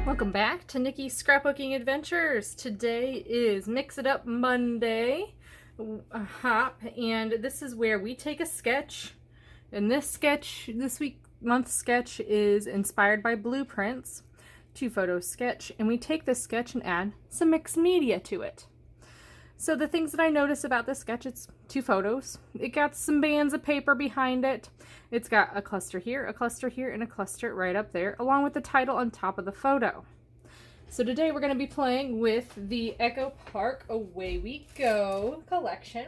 Welcome back to Nikki's Scrapbooking Adventures. Today is Mix It Up Monday, and this is where we take a sketch. And this month's sketch is inspired by blueprints, 2-photo sketch, and we take this sketch and add some mixed media to it. So the things that I notice about this sketch, it's 2 photos. It got some bands of paper behind it. It's got a cluster here, and a cluster right up there, along with the title on top of the photo. So today we're going to be playing with the Echo Park Away We Go collection.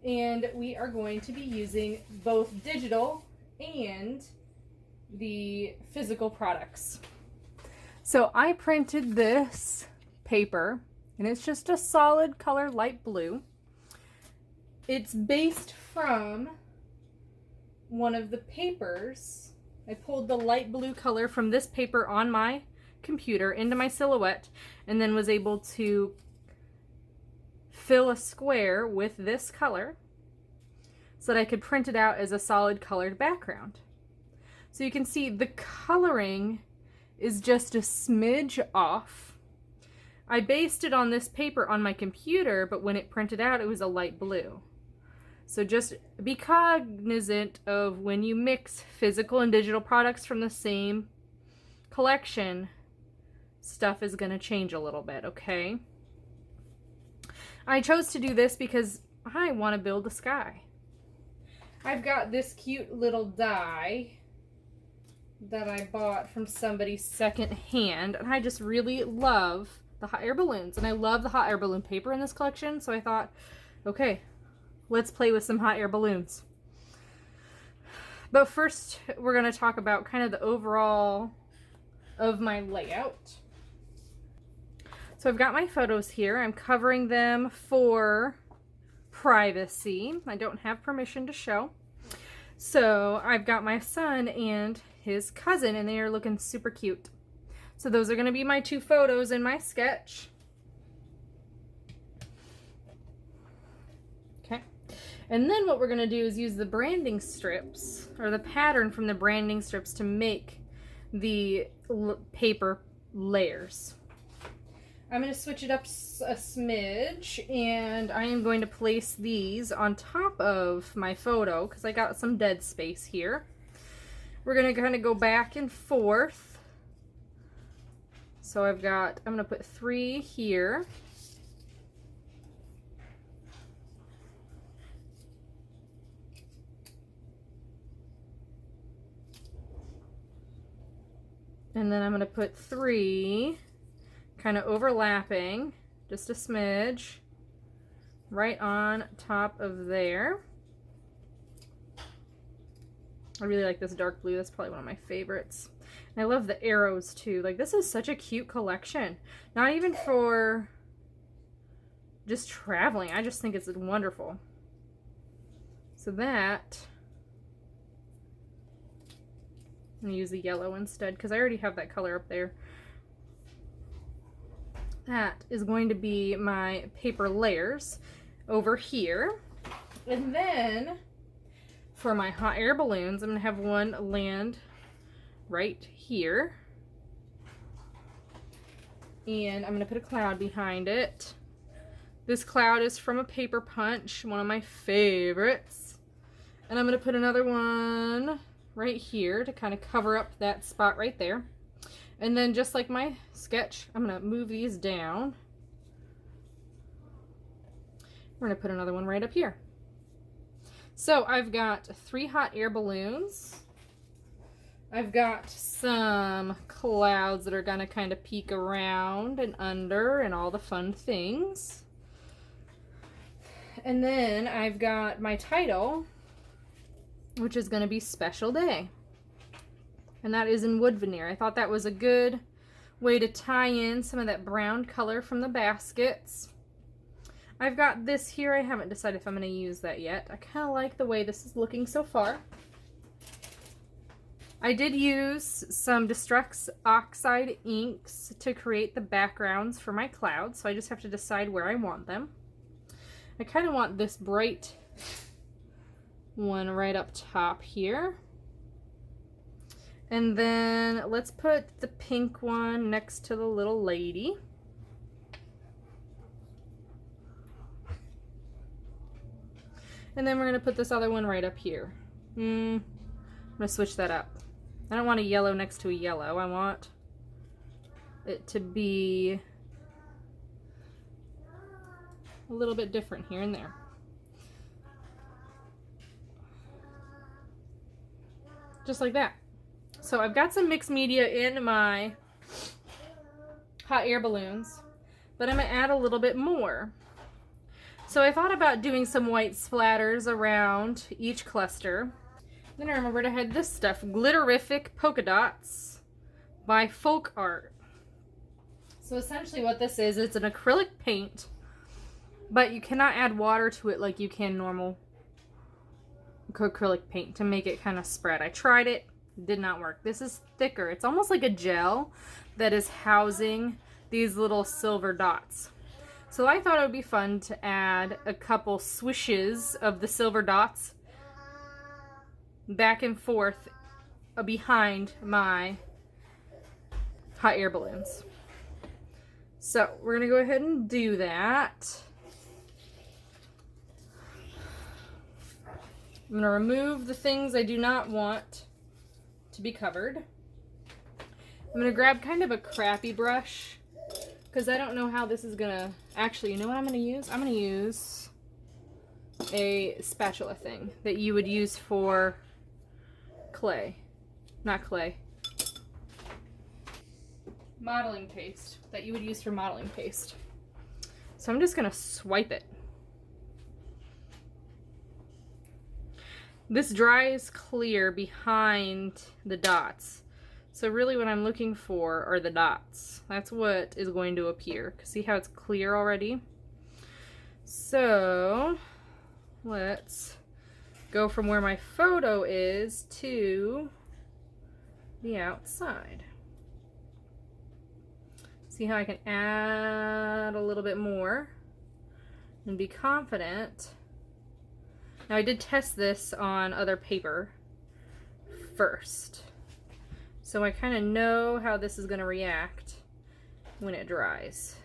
And we are going to be using both digital and the physical products. So I printed this paper, and it's just a solid color light blue. It's based from one of the papers. I pulled the light blue color from this paper on my computer into my Silhouette, and then was able to fill a square with this color so that I could print it out as a solid colored background. So you can see the coloring is just a smidge off. I based it on this paper on my computer, but when it printed out, it was a light blue. So just be cognizant of when you mix physical and digital products from the same collection, stuff is going to change a little bit, okay? I chose to do this because I want to build a sky. I've got this cute little die that I bought from somebody secondhand, and I just really love the hot air balloons, and I love the hot air balloon paper in this collection, so I thought, okay, let's play with some hot air balloons. But first, we're going to talk about kind of the overall of my layout. So I've got my photos here. I'm covering them for privacy. I don't have permission to show. So I've got my son and his cousin, and they are looking super cute. So those are going to be my 2 photos in my sketch. Okay. And then what we're going to do is use the branding strips, or the pattern from the branding strips, to make the paper layers. I'm going to switch it up a smidge, and I am going to place these on top of my photo because I got some dead space here. We're going to kind of go back and forth. So I'm going to put 3 here. And then I'm going to put 3 kind of overlapping, just a smidge, right on top of there. I really like this dark blue. That's probably one of my favorites. And I love the arrows too. Like, this is such a cute collection. Not even for just traveling. I just think it's wonderful. So that, I'm going to use the yellow instead because I already have that color up there. That is going to be my paper layers over here. And then for my hot air balloons, I'm going to have one land right here. And I'm going to put a cloud behind it. This cloud is from a paper punch, one of my favorites. And I'm going to put another one right here to kind of cover up that spot right there. And then, just like my sketch, I'm going to move these down. We're going to put another one right up here. So I've got 3 hot air balloons. I've got some clouds that are going to kind of peek around and under and all the fun things. And then I've got my title, which is going to be Special Day. And that is in wood veneer. I thought that was a good way to tie in some of that brown color from the baskets. I've got this here. I haven't decided if I'm going to use that yet. I kind of like the way this is looking so far. I did use some Distress Oxide inks to create the backgrounds for my clouds, so I just have to decide where I want them. I kind of want this bright one right up top here. And then let's put the pink one next to the little lady. And then we're going to put this other one right up here. I'm going to switch that up. I don't want a yellow next to a yellow. I want it to be a little bit different here and there. Just like that. So I've got some mixed media in my hot air balloons, but I'm going to add a little bit more. So I thought about doing some white splatters around each cluster. Then I remembered I had this stuff, Glitterific Polka Dots by Folk Art. So essentially what this is, it's an acrylic paint, but you cannot add water to it like you can normal acrylic paint to make it kind of spread. I tried it, did not work. This is thicker. It's almost like a gel that is housing these little silver dots. So I thought it would be fun to add a couple swishes of the silver dots back and forth behind my hot air balloons. So we're gonna go ahead and do that. I'm gonna remove the things I do not want to be covered. I'm gonna grab kind of a crappy brush because I don't know how this is gonna, actually, you know what I'm gonna use? I'm gonna use a spatula thing that you would use for clay, not clay, modeling paste that you would use for modeling paste. So I'm just gonna swipe it. This dries clear behind the dots. So really what I'm looking for are the dots. That's what is going to appear. See how it's clear already? So let's go from where my photo is to the outside. See how I can add a little bit more and be confident. Now I did test this on other paper first, so I kind of know how this is going to react when it dries.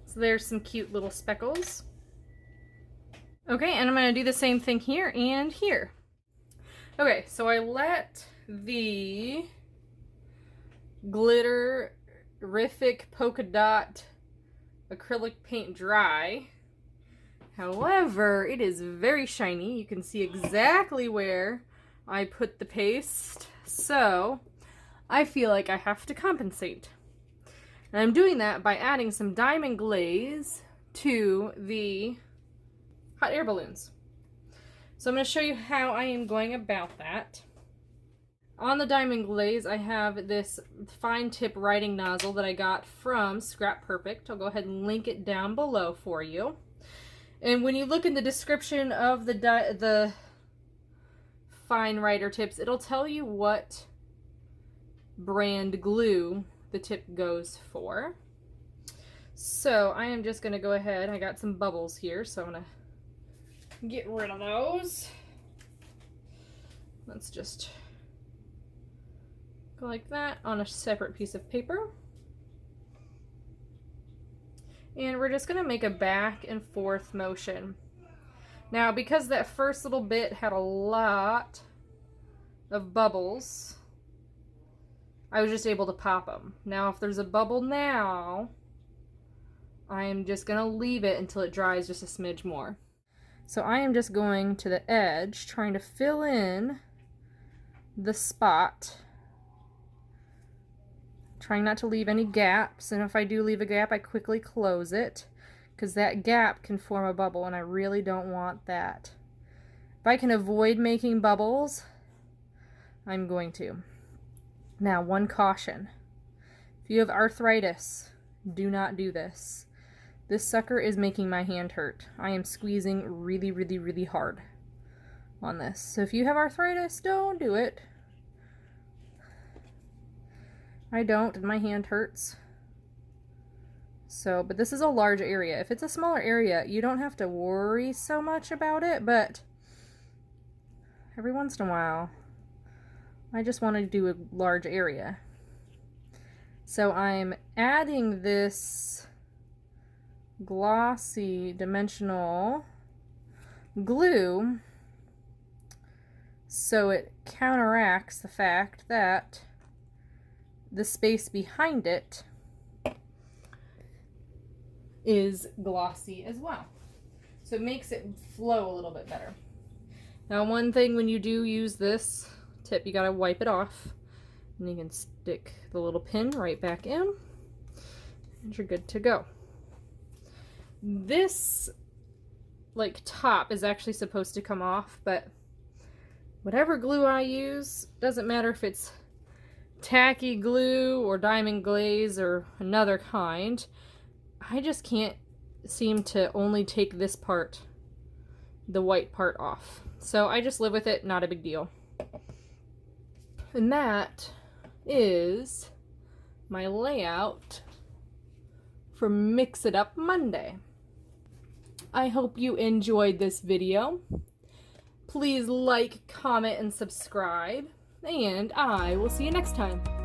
So there's some cute little speckles. Okay, and I'm going to do the same thing here and here. Okay, so I let the Glitterific Polka Dot acrylic paint dry. However, it is very shiny. You can see exactly where I put the paste. So I feel like I have to compensate. And I'm doing that by adding some diamond glaze to the hot air balloons. So I'm going to show you how I am going about that. On the diamond glaze, I have this fine tip writing nozzle that I got from Scrap Perfect. I'll go ahead and link it down below for you. And when you look in the description of the fine writer tips, it'll tell you what brand glue the tip goes for. So I am just going to go ahead. I got some bubbles here, so I'm going to get rid of those. Let's just go like that on a separate piece of paper. And we're just going to make a back and forth motion. Now, because that first little bit had a lot of bubbles, I was just able to pop them. Now, if there's a bubble now, I am just going to leave it until it dries just a smidge more. So I am just going to the edge, trying to fill in the spot, trying not to leave any gaps, and if I do leave a gap, I quickly close it, because that gap can form a bubble, and I really don't want that. If I can avoid making bubbles, I'm going to. Now, one caution. If you have arthritis, do not do this. This sucker is making my hand hurt. I am squeezing really, really, really hard on this. So if you have arthritis, don't do it. I don't, and my hand hurts. So, but this is a large area. If it's a smaller area, you don't have to worry so much about it, but every once in a while, I just want to do a large area. So I'm adding this glossy dimensional glue so it counteracts the fact that the space behind it is glossy as well. So it makes it flow a little bit better. Now, one thing when you do use this tip, you gotta wipe it off, and you can stick the little pin right back in, and you're good to go. This like top is actually supposed to come off, but whatever glue I use, doesn't matter if it's tacky glue or diamond glaze or another kind, I just can't seem to only take this part, the white part, off. So I just live with it, not a big deal. And that is my layout for Mix It Up Monday. I hope you enjoyed this video. Please like, comment, and subscribe, and I will see you next time.